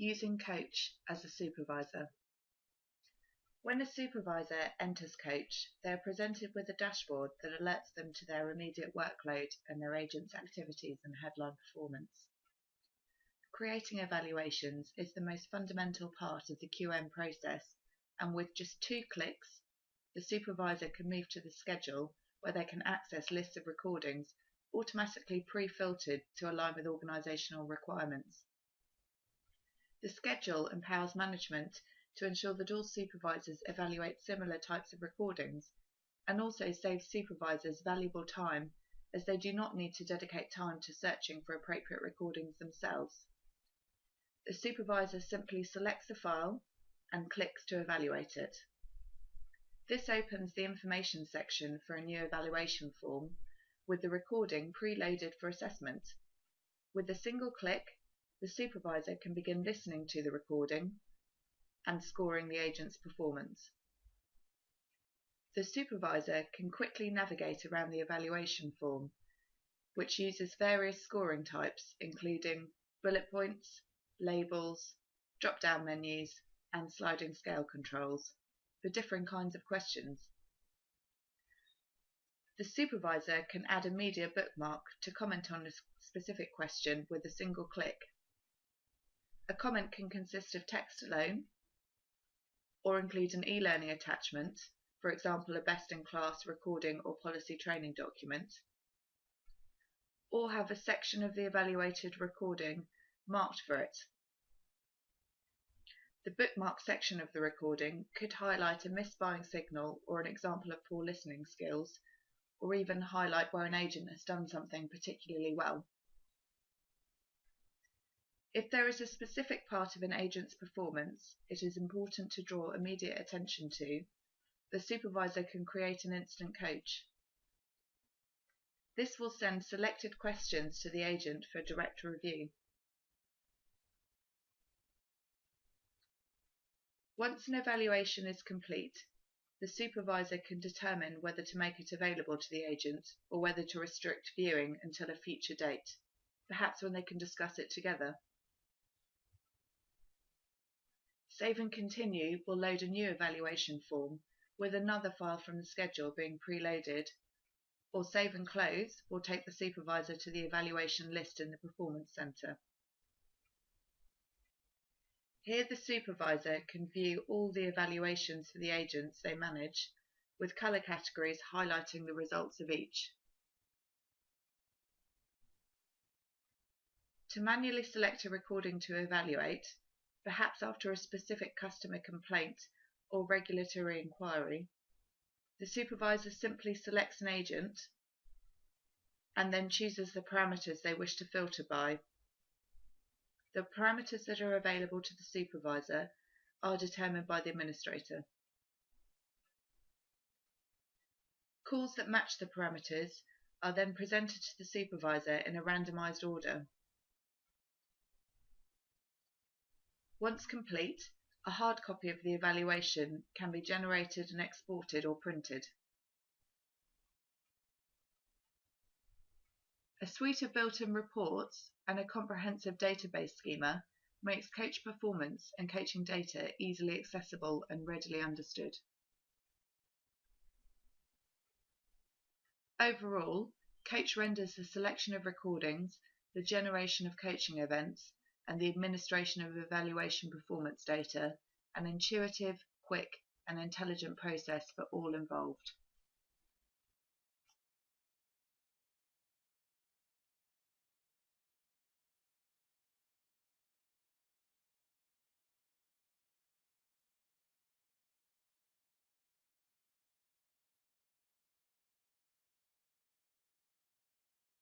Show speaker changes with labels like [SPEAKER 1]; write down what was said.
[SPEAKER 1] Using Coach as a supervisor. When a supervisor enters Coach, they are presented with a dashboard that alerts them to their immediate workload and their agent's activities and headline performance. Creating evaluations is the most fundamental part of the QM process, and with just 2 clicks, the supervisor can move to the schedule where they can access lists of recordings automatically pre-filtered to align with organisational requirements. The schedule empowers management to ensure that all supervisors evaluate similar types of recordings, and also saves supervisors valuable time as they do not need to dedicate time to searching for appropriate recordings themselves. The supervisor simply selects a file and clicks to evaluate it. This opens the information section for a new evaluation form with the recording preloaded for assessment. With a single click, the supervisor can begin listening to the recording and scoring the agent's performance. The supervisor can quickly navigate around the evaluation form, which uses various scoring types including bullet points, labels, drop-down menus and sliding scale controls for different kinds of questions. The supervisor can add a media bookmark to comment on a specific question with a single click. A comment can consist of text alone, or include an e-learning attachment, for example a best-in-class recording or policy training document, or have a section of the evaluated recording marked for it. The bookmark section of the recording could highlight a misbuying signal or an example of poor listening skills, or even highlight where an agent has done something particularly well. If there is a specific part of an agent's performance it is important to draw immediate attention to, the supervisor can create an instant coach. This will send selected questions to the agent for direct review. Once an evaluation is complete, the supervisor can determine whether to make it available to the agent or whether to restrict viewing until a future date, perhaps when they can discuss it together. Save and Continue will load a new evaluation form with another file from the schedule being preloaded, or Save and Close will take the supervisor to the evaluation list in the Performance Centre. Here the supervisor can view all the evaluations for the agents they manage, with colour categories highlighting the results of each. To manually select a recording to evaluate, perhaps after a specific customer complaint or regulatory inquiry, the supervisor simply selects an agent and then chooses the parameters they wish to filter by. The parameters that are available to the supervisor are determined by the administrator. Calls that match the parameters are then presented to the supervisor in a randomized order. Once complete, a hard copy of the evaluation can be generated and exported or printed. A suite of built-in reports and a comprehensive database schema makes coach performance and coaching data easily accessible and readily understood. Overall, Coach renders the selection of recordings, the generation of coaching events, and the administration of evaluation performance data an intuitive, quick, and intelligent process for all involved.